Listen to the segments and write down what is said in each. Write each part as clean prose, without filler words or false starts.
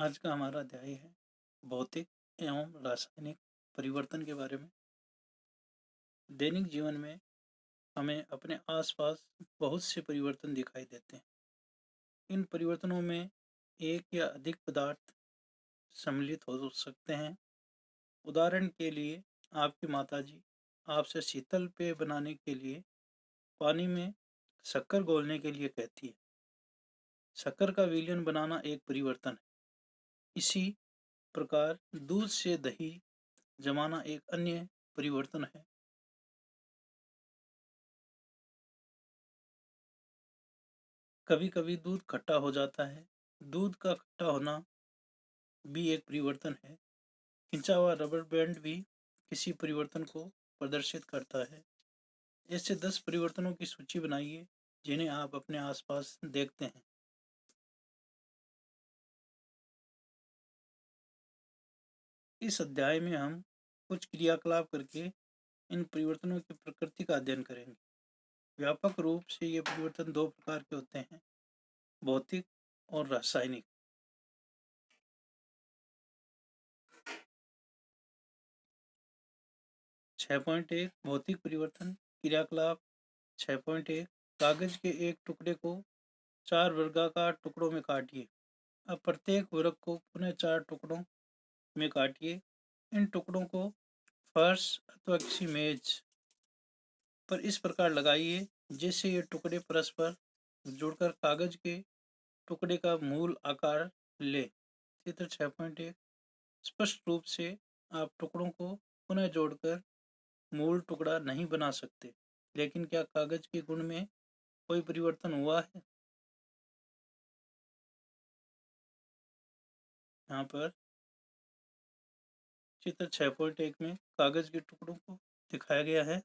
आज का हमारा अध्याय है भौतिक एवं रासायनिक परिवर्तन के बारे में। दैनिक जीवन में हमें अपने आसपास बहुत से परिवर्तन दिखाई देते हैं। इन परिवर्तनों में एक या अधिक पदार्थ सम्मिलित हो सकते हैं। उदाहरण के लिए आपकी माताजी आपसे शीतल पेय बनाने के लिए पानी में शक्कर घोलने के लिए कहती है। शक्कर का विलयन बनाना एक परिवर्तन है। इसी प्रकार दूध से दही जमाना एक अन्य परिवर्तन है। कभी-कभी दूध खट्टा हो जाता है। दूध का खट्टा होना भी एक परिवर्तन है। खिंचा हुआ रबर बैंड भी किसी परिवर्तन को प्रदर्शित करता है। ऐसे 10 परिवर्तनों की सूची बनाइए जिन्हें आप अपने आसपास देखते हैं। इस अध्याय में हम कुछ क्रियाकलाप करके इन परिवर्तनों की प्रकृति का अध्ययन करेंगे। व्यापक रूप से ये परिवर्तन दो प्रकार के होते हैं, भौतिक और रासायनिक। 6.1 भौतिक परिवर्तन क्रियाकलाप। 6.1 कागज के एक टुकड़े को 4 वर्गाकार टुकड़ों में काटिए। अब प्रत्येक वर्ग को पुनः 4 टुकड़ों में काटिए। इन टुकड़ों को फर्श अथवा किसी मेज पर इस प्रकार लगाइए जिससे ये टुकड़े परस्पर जुड़कर कागज के टुकड़े का मूल आकार ले। चित्र 6.1 स्पष्ट रूप से आप टुकड़ों को पुनः जोड़कर मूल टुकड़ा नहीं बना सकते, लेकिन क्या कागज के गुण में कोई परिवर्तन हुआ है? यहाँ पर चित्र 6.1 में कागज के टुकड़ों को दिखाया गया है।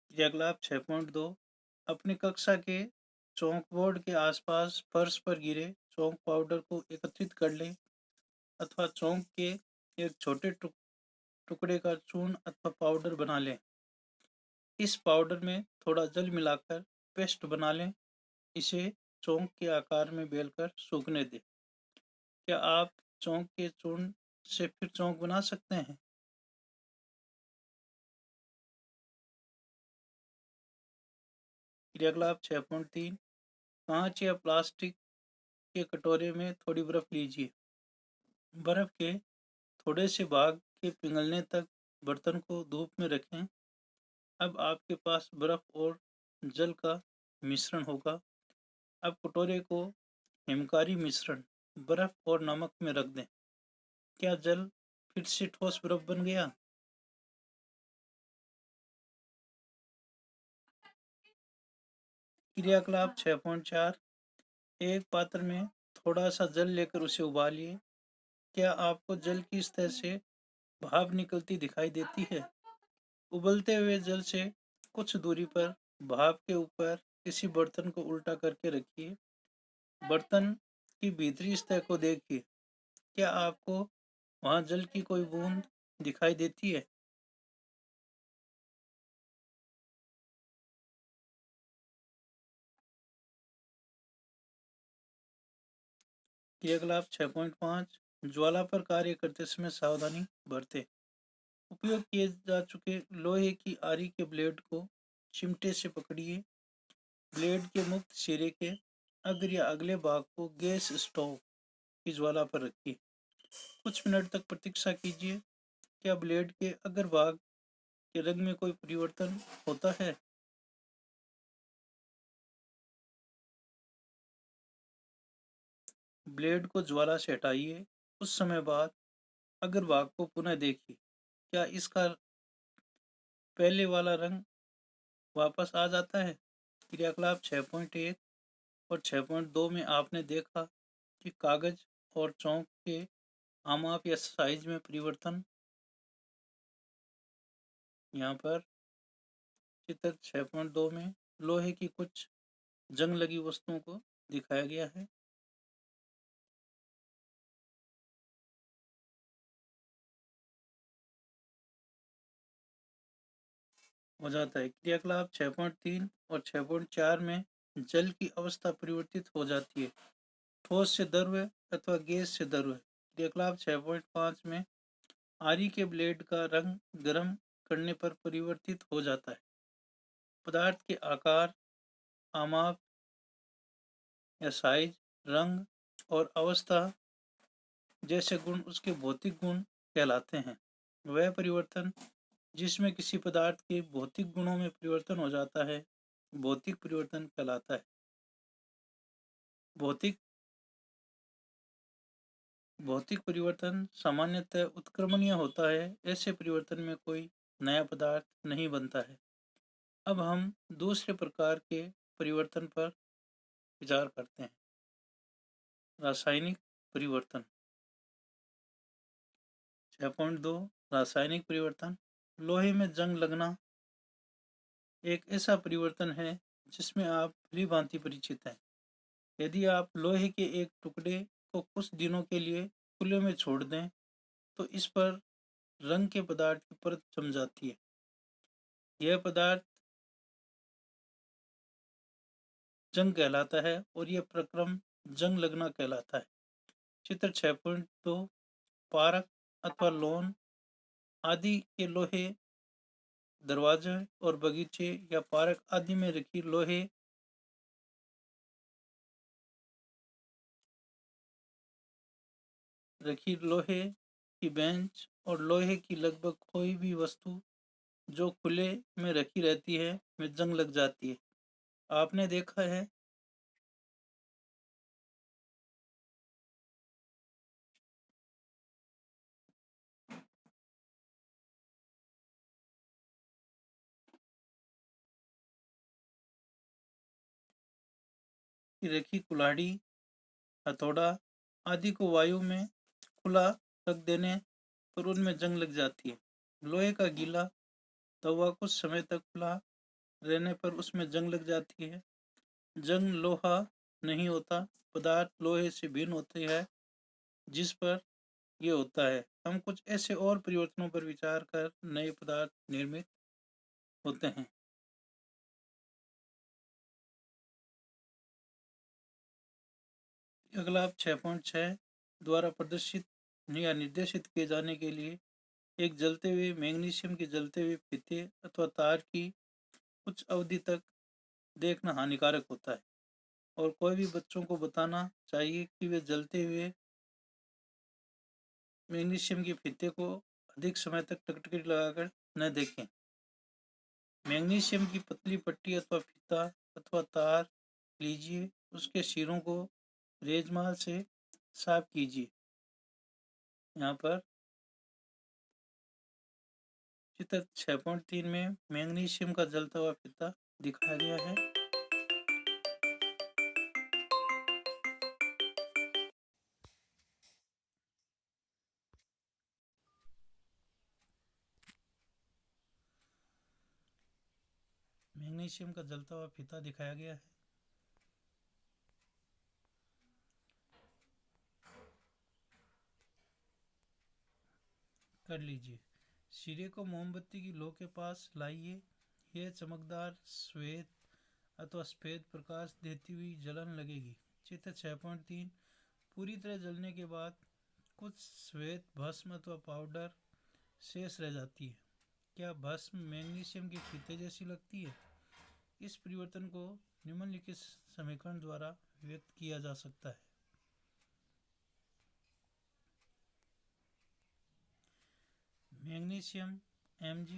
क्रियाकलाप 6.2 अपनी कक्षा के चौकबोर्ड के आसपास फर्श पर गिरे चौक पाउडर को एकत्रित कर लें अथवा चौक के एक छोटे टुकड़े का चूर्ण अथवा पाउडर बना लें। इस पाउडर में थोड़ा जल मिलाकर पेस्ट बना लें। इसे चौक के आकार में बेलकर सूखने दें। क्या आप चौक के चूर्ण से फिर चौक बना सकते हैं? क्रियाकलाप 6.3 कांच या प्लास्टिक के कटोरे में थोड़ी बर्फ लीजिए। बर्फ के थोड़े से भाग के पिघलने तक बर्तन को धूप में रखें। अब आपके पास बर्फ और जल का मिश्रण होगा। अब कटोरे को हिमकारी मिश्रण बर्फ और नमक में रख दें। क्या जल फिर से ठोस बर्फ बन गया? क्रियाकलाप 6.4 एक पात्र में थोड़ा सा जल लेकर उसे उबालिए। क्या आपको जल की सतह से भाप निकलती दिखाई देती है? उबलते हुए जल से कुछ दूरी पर भाप के ऊपर किसी बर्तन को उल्टा करके रखिए। बर्तन की भीतरी सतह को देखिए। क्या आपको वहां जल की कोई बूंद दिखाई देती है? क्रियाकलाप 6.5 ज्वाला पर कार्य करते समय सावधानी बरतें। उपयोग किए जा चुके लोहे की आरी के ब्लेड को चिमटे से पकड़िए। ब्लेड के मुक्त सिरे के अग्र या अगले भाग को गैस स्टोव की ज्वाला पर रखिए। कुछ मिनट तक प्रतीक्षा कीजिए। क्या ब्लेड के अग्रभाग के रंग में कोई परिवर्तन होता है? ब्लेड को ज्वाला से हटाइए। कुछ समय बाद अग्रभाग को पुनः देखिए। क्या इसका पहले वाला रंग वापस आ जाता है? क्रियाकलाप 6.1 और 6.2 में आपने देखा कि कागज और चौक के आमाप या साइज में परिवर्तन। यहाँ पर चित्र 6.2 में लोहे की कुछ जंग लगी वस्तुओं को दिखाया गया है। हो जाता है। क्रियाकलाप 6.3 और 6.4 में जल की अवस्था परिवर्तित हो जाती है। ठोस से द्रव अथवा गैस से द्रव। क्रियाकलाप 6.5 में आरी के ब्लेड का रंग गर्म करने पर परिवर्तित हो जाता है। पदार्थ के आकार, आमाप या साइज, रंग और अवस्था जैसे गुण उसके भौतिक गुण कहलाते हैं। वह परिवर्तन जिसमें किसी पदार्थ के भौतिक गुणों में परिवर्तन हो जाता है, भौतिक परिवर्तन कहलाता है। भौतिक भौतिक परिवर्तन सामान्यतः उत्क्रमणीय होता है। ऐसे परिवर्तन में कोई नया पदार्थ नहीं बनता है। अब हम दूसरे प्रकार के परिवर्तन पर विचार करते हैं। रासायनिक परिवर्तन। 6.2 रासायनिक परिवर्तन। लोहे में जंग लगना एक ऐसा परिवर्तन है जिसमें आप भली भांति परिचित हैं। यदि आप लोहे के एक टुकड़े को कुछ दिनों के लिए खुले में छोड़ दें तो इस पर रंग के पदार्थ की परत जम जाती है। यह पदार्थ जंग कहलाता है और यह प्रक्रम जंग लगना कहलाता है। चित्र 6.2 पारक अथवा लोन आदि के लोहे दरवाजे और बगीचे या पार्क आदि में रखी लोहे की बेंच और लोहे की लगभग कोई भी वस्तु जो खुले में रखी रहती है में जंग लग जाती है। आपने देखा है कि रखी कुल्हाड़ी, हथौड़ा आदि को वायु में खुला रख देने पर उनमें जंग लग जाती है। लोहे का गीला तवा कुछ समय तक खुला रहने पर उसमें जंग लग जाती है। जंग लोहा नहीं होता, पदार्थ लोहे से भिन्न होते हैं जिस पर यह होता है। हम कुछ ऐसे और परिवर्तनों पर विचार कर नए पदार्थ निर्मित होते हैं। अगला 6.6 द्वारा प्रदर्शित या निर्देशित किए जाने के लिए एक जलते हुए मैग्नीशियम के जलते हुए फीते अथवा तार की कुछ अवधि तक देखना हानिकारक होता है और कोई भी बच्चों को बताना चाहिए कि वे जलते हुए मैग्नीशियम के फीते को अधिक समय तक टकटकी लगाकर न देखें। मैग्नीशियम की पतली पट्टी अथवा फीता अथवा तार लीजिए, उसके सिरों को रेजमाल से साफ कीजिए। यहाँ पर चित्र 6.3 में मैग्नीशियम का जलता हुआ फीता दिखाया गया है। मैग्नीशियम का जलता हुआ फीता दिखाया गया है। कर लीजिए। सिरे को मोमबत्ती की लो के पास लाइए। यह चमकदार श्वेत अथवा सफेद प्रकाश देती हुई जलन लगेगी। चित्र 6.3 पूरी तरह जलने के बाद कुछ श्वेत भस्म अथवा पाउडर शेष रह जाती है। क्या भस्म मैग्नीशियम के फीते जैसी लगती है? इस परिवर्तन को निम्नलिखित समीकरण द्वारा व्यक्त किया जा सकता है। Magnesium Mg,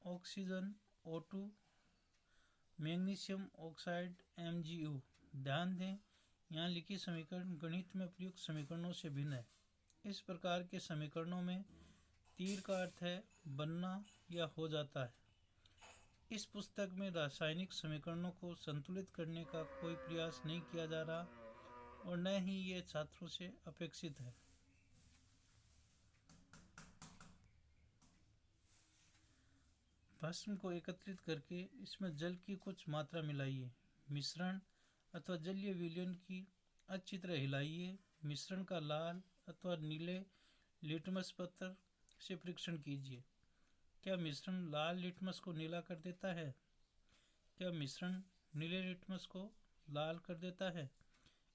oxygen O2, magnesium oxide MgO। ध्यान दें, यहाँ लिखी समीकरण गणित में प्रयुक्त समीकरणों से भिन्न है। इस प्रकार के समीकरणों में तीर का अर्थ है बनना या हो जाता है। इस पुस्तक में रासायनिक समीकरणों को संतुलित करने का कोई प्रयास नहीं किया जा रहा और न ही ये छात्रों से अपेक्षित है। भस्म को एकत्रित करके इसमें जल की कुछ मात्रा मिलाइए। मिश्रण अथवा जलीय विलयन की अच्छी तरह हिलाइए। मिश्रण का लाल अथवा नीले लिटमस पत्र से परीक्षण कीजिए। क्या मिश्रण लाल लिटमस को नीला कर देता है? क्या मिश्रण नीले लिटमस को लाल कर देता है।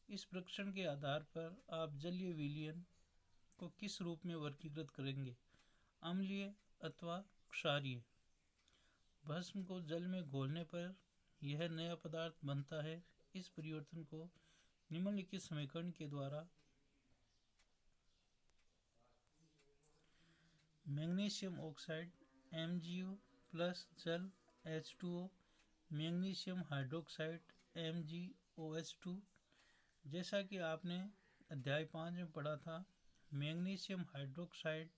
इस परीक्षण के आधार पर आप जलीय विलयन को किस रूप में वर्गीकृत करेंगे, अम्लीय अथवा क्षारीय। भस्म को जल में घोलने पर यह नया पदार्थ बनता है। इस परिवर्तन को निम्नलिखित समीकरण के द्वारा मैग्नीशियम ऑक्साइड MgO प्लस जल H2O, मैग्नीशियम हाइड्रोक्साइड MgOH2। जैसा कि आपने अध्याय 5 में पढ़ा था, मैग्नीशियम हाइड्रोक्साइड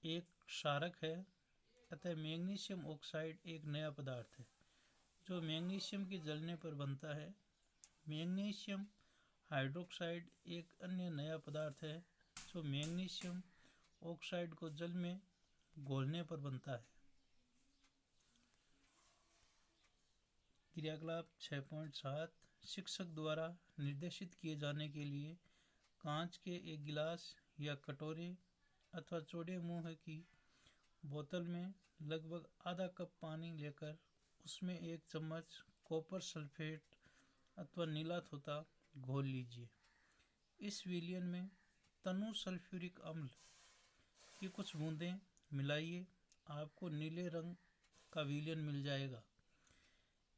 एक क्षारक है, अतः मैग्नीशियम ऑक्साइड एक नया पदार्थ है जो मैग्नीशियम के जलने पर बनता है। मैग्नीशियम हाइड्रोक्साइड एक अन्य नया पदार्थ है जो मैग्नीशियम ऑक्साइड को जल में घोलने पर बनता है। क्रियाकलाप 6.7 शिक्षक द्वारा निर्देशित किए जाने के लिए कांच के एक गिलास या कटोरे अथवा चौड़े मुंह की बोतल में लगभग आधा कप पानी लेकर उसमें 1 चम्मच कॉपर सल्फेट अथवा नीला थोथा घोल लीजिए। इस विलयन में तनु सल्फ्यूरिक अम्ल की कुछ बूंदें मिलाइए, आपको नीले रंग का विलयन मिल जाएगा।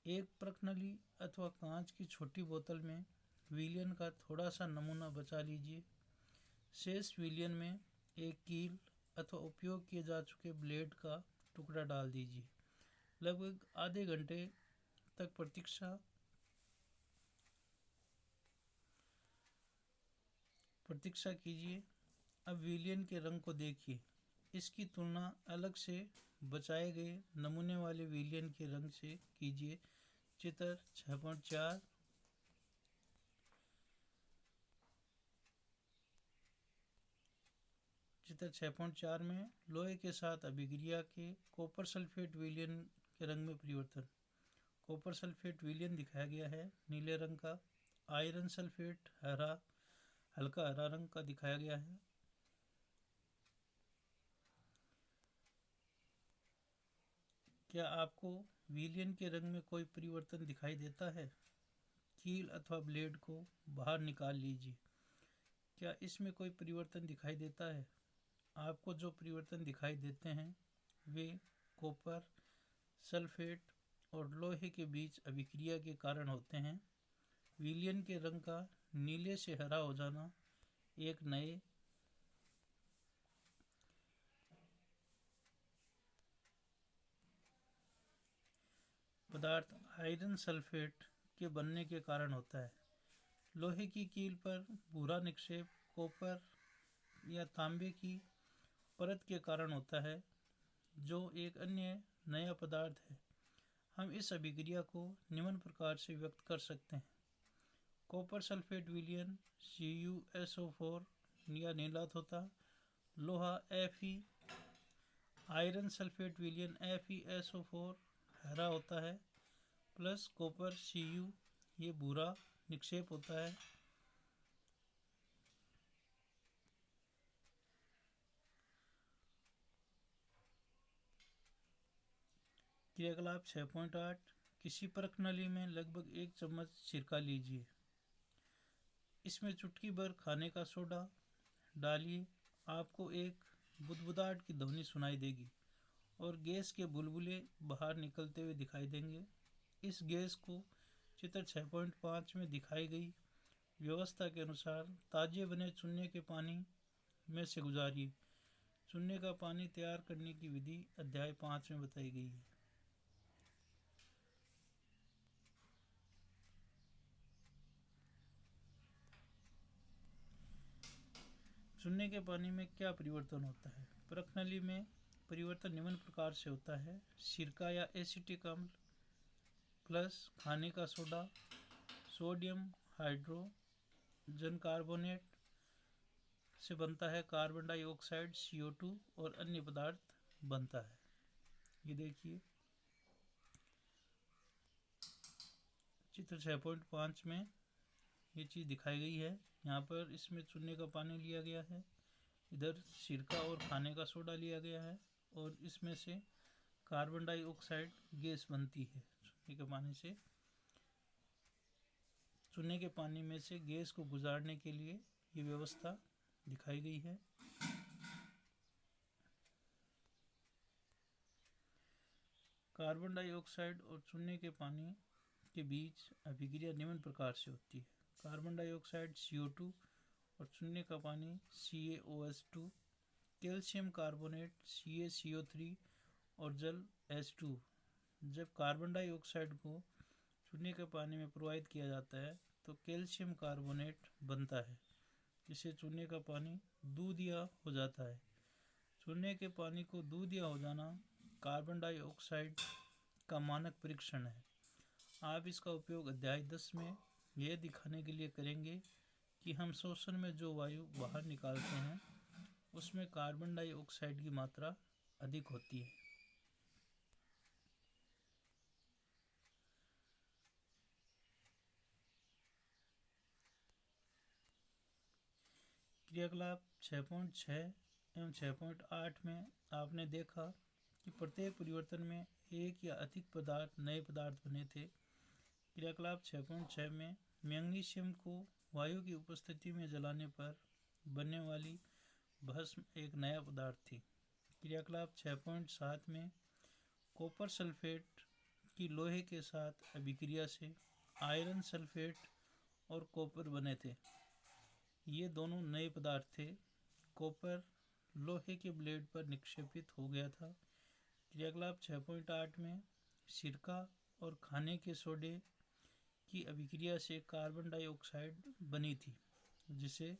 एक प्रकनली अथवा कांच की छोटी बोतल में विलयन का थोड़ा सा नमूना बचा लीजिए। शेष विलयन में एक कील अथवा उपयोग किए जा चुके ब्लेड का टुकड़ा डाल दीजिए। लगभग आधे घंटे तक प्रतीक्षा कीजिए। अब विलयन के रंग को देखिए, इसकी तुलना अलग से बचाए गए नमूने वाले विलयन के रंग से कीजिए। चित्र 6.4 में लोहे के साथ अभिक्रिया के कॉपर सल्फेट विलयन के रंग में परिवर्तन। कॉपर सल्फेट विलयन दिखाया गया है नीले रंग का, आयरन सल्फेट हल्का हरा रंग का दिखाया गया है। क्या आपको विलयन के रंग में कोई परिवर्तन दिखाई देता है? कील अथवा ब्लेड को बाहर निकाल लीजिए। क्या इसमें कोई परिवर्तन दिखाई देता है? आपको जो परिवर्तन दिखाई देते हैं वे कॉपर सल्फेट और लोहे के बीच अभिक्रिया के कारण होते हैं। विलयन के रंग का नीले से हरा हो जाना एक नए पदार्थ आयरन सल्फेट के बनने के कारण होता है। लोहे की कील पर भूरा निक्षेप कॉपर या तांबे की परत के कारण होता है, जो एक अन्य नया पदार्थ है। हम इस अभिक्रिया को निम्न प्रकार से व्यक्त कर सकते हैं। कॉपर सल्फेट विलयन CuSO4 या नीला थोथा, लोहा Fe, आयरन सल्फेट विलयन FeSO4 हरा होता है, प्लस कॉपर Cu ये भूरा निक्षेप होता है। क्रियाकलाप 6.8 किसी प्रकनली में लगभग 1 चम्मच सिरका लीजिए। इसमें चुटकी भर खाने का सोडा डालिए। आपको एक बुदबुदाहट की ध्वनि सुनाई देगी और गैस के बुलबुले बाहर निकलते हुए दिखाई देंगे। इस गैस को चित्र 6.5 में दिखाई गई व्यवस्था के अनुसार ताजे बने चूने के पानी में से गुजारिए। चूने का पानी तैयार करने की विधि अध्याय 5 में बताई गई है। चूने के पानी में क्या परिवर्तन होता है? प्रकनली में परिवर्तन निम्न प्रकार से होता है। सिरका या एसिटिक अम्ल प्लस खाने का सोडा, सोडियम हाइड्रोजन कार्बोनेट से बनता है कार्बन डाइऑक्साइड CO2 और अन्य पदार्थ बनता है। ये देखिए चित्र 6.5 में ये चीज़ दिखाई गई है। यहाँ पर इसमें चूने का पानी लिया गया है, इधर सिरका और खाने का सोडा लिया गया है और इसमें से कार्बन डाइऑक्साइड गैस बनती है चूने के पानी से। चूने के पानी में से गैस को गुजारने के लिए ये व्यवस्था दिखाई गई है। कार्बन डाइऑक्साइड और चूने के पानी के बीच अभिक्रिया निम्न प्रकार से होती है। कार्बन डाइऑक्साइड CO2 और चूने का पानी CaOH2, कैल्शियम कार्बोनेट CaCO3 और जल H2। जब कार्बन डाइऑक्साइड को चूने के पानी में प्रवाहित किया जाता है तो कैल्शियम कार्बोनेट बनता है, जिससे चूने का पानी दूधिया हो जाता है। चूने के पानी को दूधिया हो जाना कार्बन डाइऑक्साइड का मानक परीक्षण है। आप इसका उपयोग अध्याय 10 में यह दिखाने के लिए करेंगे कि हम श्वसन में जो वायु बाहर निकालते हैं उसमें कार्बन डाइऑक्साइड की मात्रा अधिक होती है। क्रियाकलाप 6.6 एवं 6.8 में आपने देखा कि प्रत्येक परिवर्तन में एक या अधिक नए पदार्थ बने थे। क्रियाकलाप 6.6 में मैग्नीशियम को वायु की उपस्थिति में जलाने पर बनने वाली भस्म एक नया पदार्थ थी। क्रियाकलाप 6.7 में कॉपर सल्फेट की लोहे के साथ अभिक्रिया से आयरन सल्फेट और कॉपर बने थे। ये दोनों नए पदार्थ थे। कॉपर लोहे के ब्लेड पर निक्षेपित हो गया था। क्रियाकलाप 6.8 में सिरका और खाने के सोडे की अभिक्रिया से कार्बन डाइऑक्साइड बनी थी, जिसे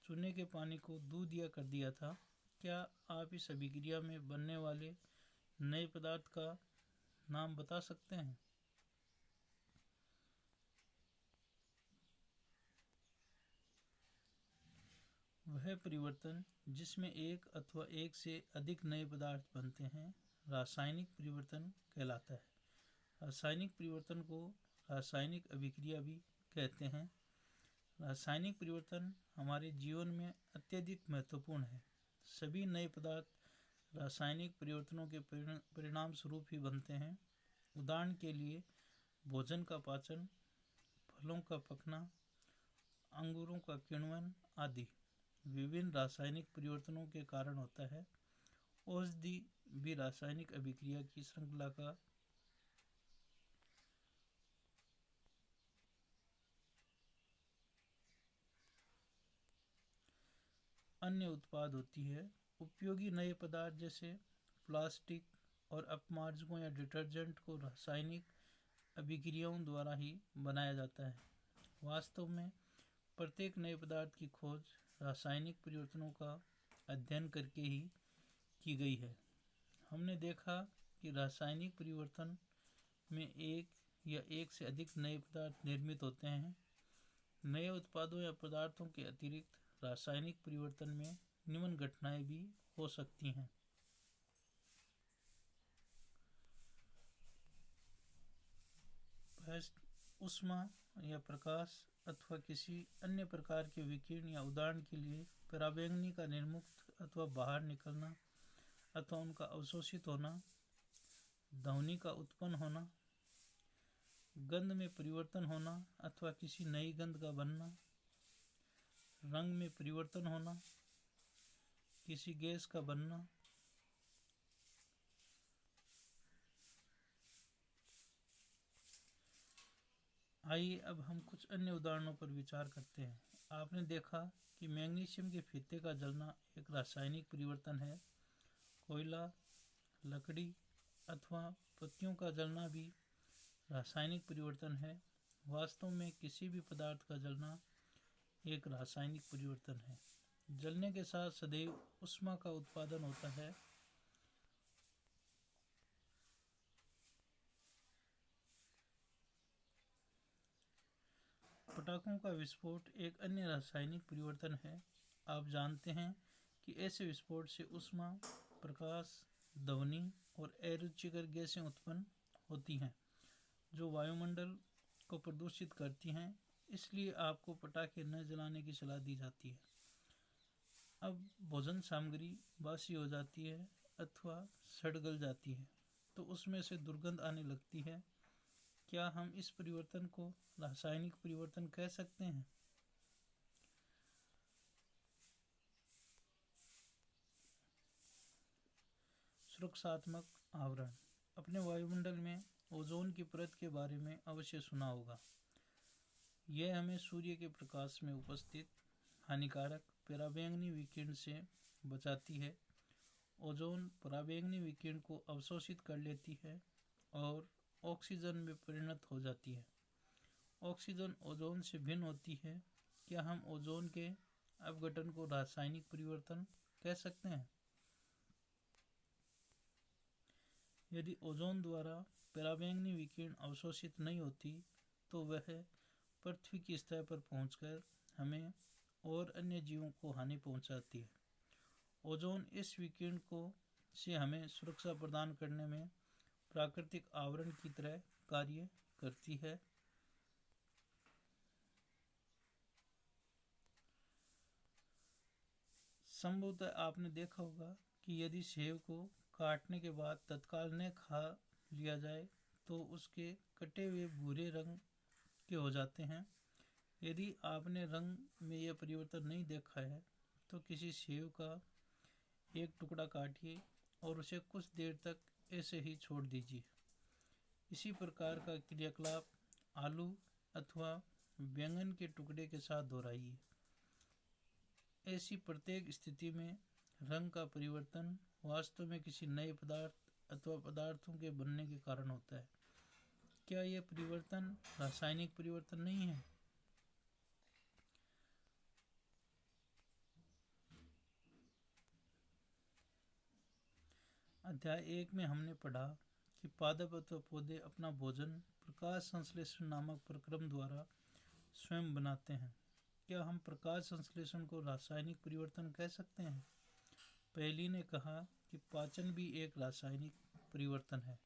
चूने के पानी को दूधिया कर दिया था। क्या आप इस अभिक्रिया में बनने वाले नए पदार्थ का नाम बता सकते हैं? वह परिवर्तन जिसमें एक अथवा एक से अधिक नए पदार्थ बनते हैं रासायनिक परिवर्तन कहलाता है। रासायनिक परिवर्तन को रासायनिक अभिक्रिया भी कहते हैं। रासायनिक परिवर्तन हमारे जीवन में अत्यधिक महत्वपूर्ण है। सभी नए पदार्थ रासायनिक परिवर्तनों के परिणाम स्वरूप ही बनते हैं। उदाहरण के लिए भोजन का पाचन, फलों का पकना, अंगूरों का किण्वन आदि विभिन्न रासायनिक परिवर्तनों के कारण होता है। औषधि भी रासायनिक अभिक्रिया की श्रृंखला का अन्य उत्पाद होती है। उपयोगी नए पदार्थ जैसे प्लास्टिक और अपमार्जकों या डिटर्जेंट को रासायनिक अभिक्रियाओं द्वारा ही बनाया जाता है। वास्तव में प्रत्येक नए पदार्थ की खोज रासायनिक परिवर्तनों का अध्ययन करके ही की गई है। हमने देखा कि रासायनिक परिवर्तन में एक या एक से अधिक नए पदार्थ निर्मित होते हैं। नए उत्पादों या पदार्थों के अतिरिक्त रासायनिक परिवर्तन में निम्न घटनाएं भी हो सकती हैं। ऊष्मा या प्रकाश अथवा किसी अन्य प्रकार के विकिरण या उदाहरण के लिए पराबैंगनी का निर्मुक्त अथवा बाहर निकलना अथवा उनका अवशोषित होना, ध्वनि का उत्पन्न होना, गंध में परिवर्तन होना अथवा किसी नई गंध का बनना, रंग में परिवर्तन होना, किसी गैस का बनना, आइए अब हम कुछ अन्य उदाहरणों पर विचार करते हैं। आपने देखा कि मैग्नीशियम के फीते का जलना एक रासायनिक परिवर्तन है। कोयला, लकड़ी अथवा पत्तियों का जलना भी रासायनिक परिवर्तन है। वास्तव में किसी भी पदार्थ का जलना एक रासायनिक परिवर्तन है। जलने के साथ सदैव ऊष्मा का उत्पादन होता है। पटाखों का विस्फोट एक अन्य रासायनिक परिवर्तन है। आप जानते हैं कि ऐसे विस्फोट से ऊष्मा, प्रकाश, ध्वनि और अरुचिकर गैसें उत्पन्न होती हैं जो वायुमंडल को प्रदूषित करती हैं। इसलिए आपको पटाखे न जलाने की सलाह दी जाती है। अब भोजन सामग्री बासी हो जाती है अथवा सड़ गल जाती है तो उसमें से दुर्गंध आने लगती है। क्या हम इस परिवर्तन को रासायनिक परिवर्तन कह सकते हैं? सुरक्षात्मक आवरण। अपने वायुमंडल में ओजोन की परत के बारे में अवश्य सुना होगा। यह हमें सूर्य के प्रकाश में उपस्थित हानिकारक पराबैंगनी विकिरण से बचाती है। ओजोन पराबैंगनी विकिरण को अवशोषित कर लेती है और ऑक्सीजन में परिणत हो जाती है। ऑक्सीजन ओजोन से भिन्न होती है। क्या हम ओजोन के अपघटन को रासायनिक परिवर्तन कह सकते हैं? यदि ओजोन द्वारा पराबैंगनी विकिरण अवशोषित नहीं होती तो वह पृथ्वी की सतह पर पहुंचकर हमें और अन्य जीवों को हानि पहुंचाती है। ओजोन इस विकिरण को से हमें सुरक्षा प्रदान करने में प्राकृतिक आवरण की तरह कार्य करती है। संभवतः आपने देखा होगा कि यदि सेब को काटने के बाद तत्काल न खा लिया जाए तो उसके कटे हुए भूरे रंग के हो जाते हैं। यदि आपने रंग में यह परिवर्तन नहीं देखा है तो किसी सेब का एक टुकड़ा काटिए और उसे कुछ देर तक ऐसे ही छोड़ दीजिए। इसी प्रकार का क्रियाकलाप आलू अथवा बैंगन के टुकड़े के साथ दोहराइए। ऐसी प्रत्येक स्थिति में रंग का परिवर्तन वास्तव में किसी नए पदार्थ अथवा पदार्थों के बनने के कारण होता है। क्या यह परिवर्तन रासायनिक परिवर्तन नहीं है? अध्याय 1 में हमने पढ़ा कि पादप अथवा पौधे अपना भोजन प्रकाश संश्लेषण नामक प्रक्रम द्वारा स्वयं बनाते हैं। क्या हम प्रकाश संश्लेषण को रासायनिक परिवर्तन कह सकते हैं? पहली ने कहा कि पाचन भी एक रासायनिक परिवर्तन है।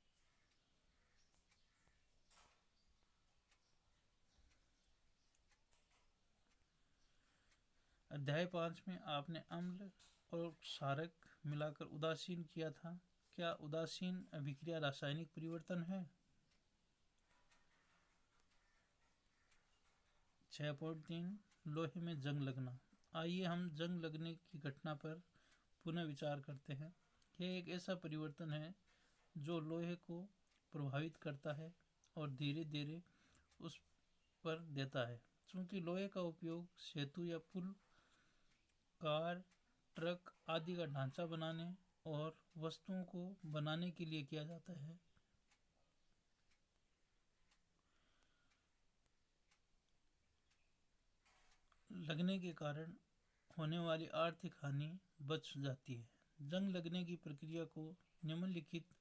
अध्याय 5 में आपने अम्ल और क्षारक मिलाकर उदासीन किया था। क्या उदासीन अभिक्रिया रासायनिक परिवर्तन है? 6.3 लोहे में जंग लगना। आइए हम जंग लगने की घटना पर पुनः विचार करते हैं। यह एक ऐसा परिवर्तन है जो लोहे को प्रभावित करता है और धीरे धीरे उस पर देता है। चूंकि लोहे का उपयोग सेतु या पुल, कार, ट्रक आदि का ढांचा बनाने और वस्तुओं को बनाने के लिए किया जाता है, लगने के कारण होने वाली आर्थिक हानि बच जाती है। जंग लगने की प्रक्रिया को निम्नलिखित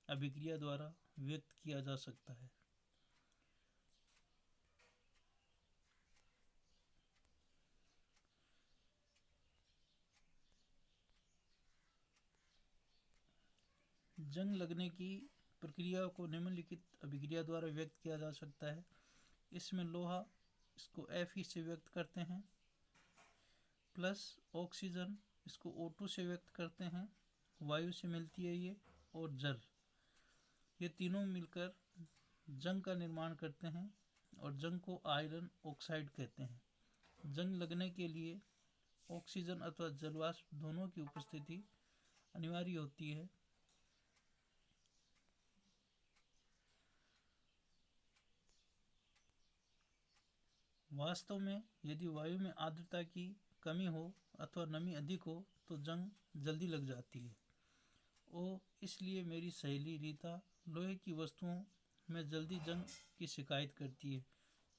अभिक्रिया द्वारा व्यक्त किया जा सकता है। जंग लगने की प्रक्रिया को निम्नलिखित अभिक्रिया द्वारा व्यक्त किया जा सकता है। इसमें लोहा, इसको Fe से व्यक्त करते हैं, प्लस ऑक्सीजन, इसको O2 से व्यक्त करते हैं, वायु से मिलती है ये, और जल, ये तीनों मिलकर जंग का निर्माण करते हैं और जंग को आयरन ऑक्साइड कहते हैं। जंग लगने के लिए ऑक्सीजन अथवा जलवाष्प दोनों की उपस्थिति अनिवार्य होती है। वास्तव में यदि वायु में आर्द्रता की कमी हो अथवा नमी अधिक हो तो जंग जल्दी लग जाती है। इसलिए मेरी सहेली रीता लोहे की वस्तुओं में जल्दी जंग की शिकायत करती है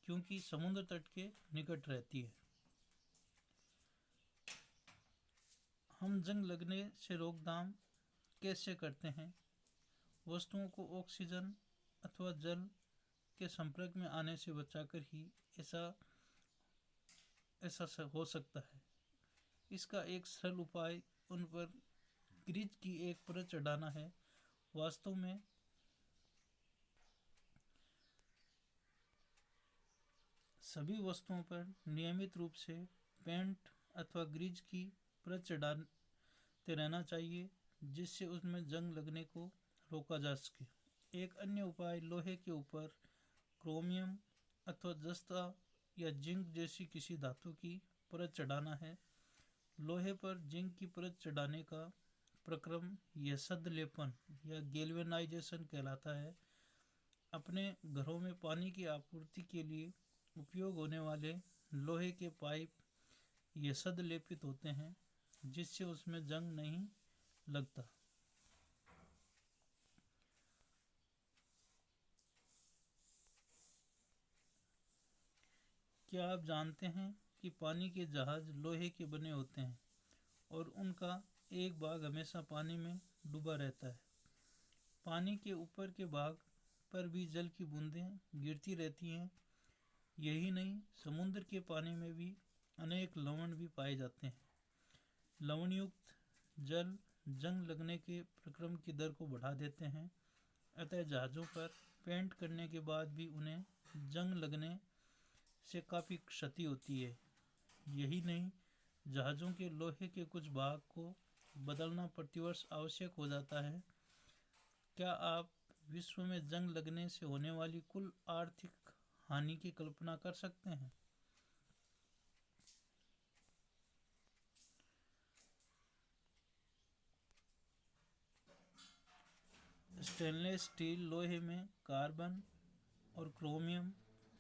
क्योंकि समुद्र तट के निकट रहती है। हम जंग लगने से रोकथाम कैसे करते हैं? वस्तुओं को ऑक्सीजन अथवा जल के संपर्क में आने से बचाकर ही ऐसा हो सकता है। इसका एक सरल उपाय उन पर ग्रीज की एक परत चढ़ाना है। वास्तव में सभी वस्तुओं पर नियमित रूप से पेंट अथवा ग्रीज की परत चढ़ाते रहना चाहिए जिससे उसमें जंग लगने को रोका जा सके। एक अन्य उपाय लोहे के ऊपर क्रोमियम अथवा जस्ता या जिंक जैसी किसी धातु की परत चढ़ाना है। लोहे पर जिंक की परत चढ़ाने का प्रक्रम यशद लेपन या गैल्वेनाइजेशन कहलाता है। अपने घरों में पानी की आपूर्ति के लिए उपयोग होने वाले लोहे के पाइप यशद लेपित होते हैं, जिससे उसमें जंग नहीं लगता। क्या आप जानते हैं कि पानी के जहाज लोहे के बने होते हैं और उनका एक भाग हमेशा पानी में डूबा रहता है। पानी के ऊपर के भाग पर भी जल की बूंदें गिरती रहती हैं। यही नहीं, समुद्र के पानी में भी अनेक लवण भी पाए जाते हैं। लवणयुक्त जल जंग लगने के प्रक्रम की दर को बढ़ा देते हैं। अतः जहाज़ों पर पेंट करने के बाद भी उन्हें जंग लगने से काफ़ी क्षति होती है। यही नहीं, जहाज़ों के लोहे के कुछ भाग को बदलना प्रतिवर्ष आवश्यक हो जाता है। क्या आप विश्व में जंग लगने से होने वाली कुल आर्थिक हानि की कल्पना कर सकते हैं? स्टेनलेस स्टील लोहे में कार्बन और क्रोमियम,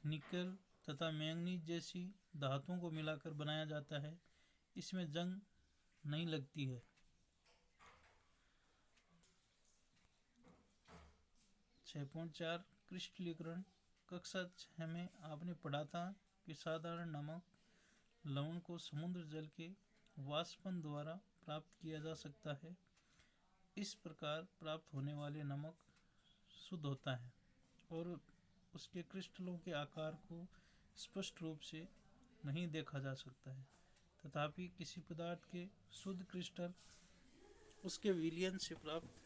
निकल तथा मैंगनीज जैसी धातुओं को मिलाकर बनाया जाता है। इसमें जंग नहीं लगती है। 6.4 क्रिस्टलीकरण। कक्षा 6 में आपने पढ़ा था कि साधारण नमक लवण को समुद्र जल के वाष्पन द्वारा प्राप्त किया जा सकता है। इस प्रकार प्राप्त होने वाले नमक शुद्ध होता है और उसके क्रिस्टलों के आकार को स्पष्ट रूप से नहीं देखा जा सकता है। तथापि किसी पदार्थ के शुद्ध क्रिस्टल उसके विलयन से प्राप्त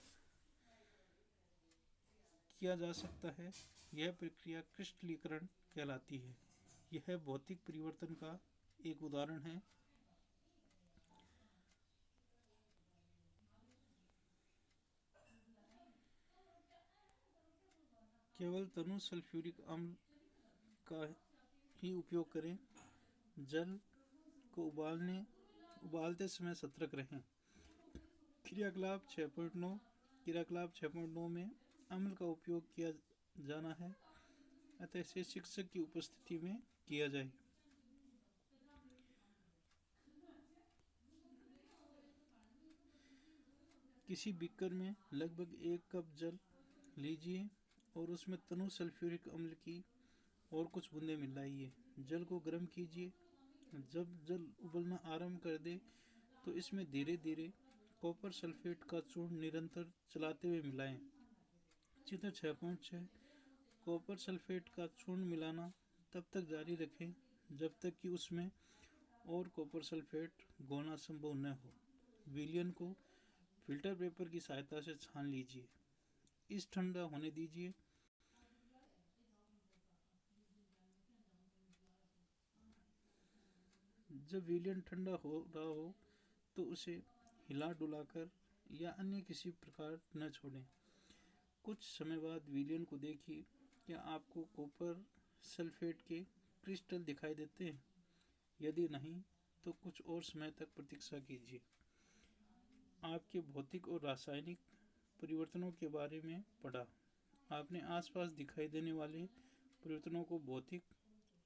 किया जा सकता है। यह प्रक्रिया क्रिस्टलीकरण कहलाती है। यह भौतिक परिवर्तन का एक उदाहरण है। केवल तनु सल्फ्यूरिक अम्ल का ही उपयोग करें। जल को उबालते समय सतर्क रहें। क्रियाकलाप 6.9। क्रियाकलाप 6.9 में अम्ल का उपयोग किया जाना है, अतः इसे शिक्षक की उपस्थिति में किया जाए। किसी बीकर में लगभग 1 कप जल लीजिए और उसमें तनु सल्फ्यूरिक अम्ल की और कुछ बूंदें मिलाइए। जल को गर्म कीजिए। जब जल उबलना आरंभ कर दे तो इसमें धीरे धीरे कॉपर सल्फेट का चूर्ण निरंतर चलाते हुए मिलाएं। चित्र 6.6। कॉपर सल्फेट का चूर्ण मिलाना तब तक जारी रखें जब तक कि उसमें और कॉपर सल्फेट घोलना संभव न हो। विलयन को फिल्टर पेपर की सहायता से छान लीजिए। इस ठंडा होने दीजिए। जब विलयन ठंडा हो रहा हो तो उसे हिला डुलाकर या अन्य किसी प्रकार न छोड़ें। कुछ समय बाद विलयन को देखिए। क्या आपको कॉपर सल्फेट के क्रिस्टल दिखाई देते हैं? यदि नहीं तो कुछ और समय तक प्रतीक्षा कीजिए। आपके भौतिक और रासायनिक परिवर्तनों के बारे में पढ़ा। आपने आसपास दिखाई देने वाले परिवर्तनों को भौतिक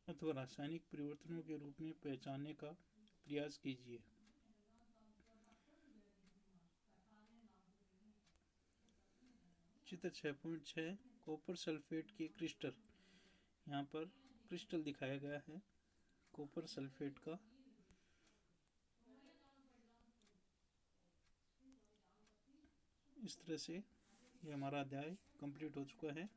अथवा रासायनिक परिवर्तनों के रूप में पहचानने का प्रयास कीजिए। चित्र 6.6 कॉपर सल्फेट के क्रिस्टल। यहाँ पर क्रिस्टल दिखाया गया है कॉपर सल्फेट का। इस तरह से ये हमारा अध्याय कंप्लीट हो चुका है।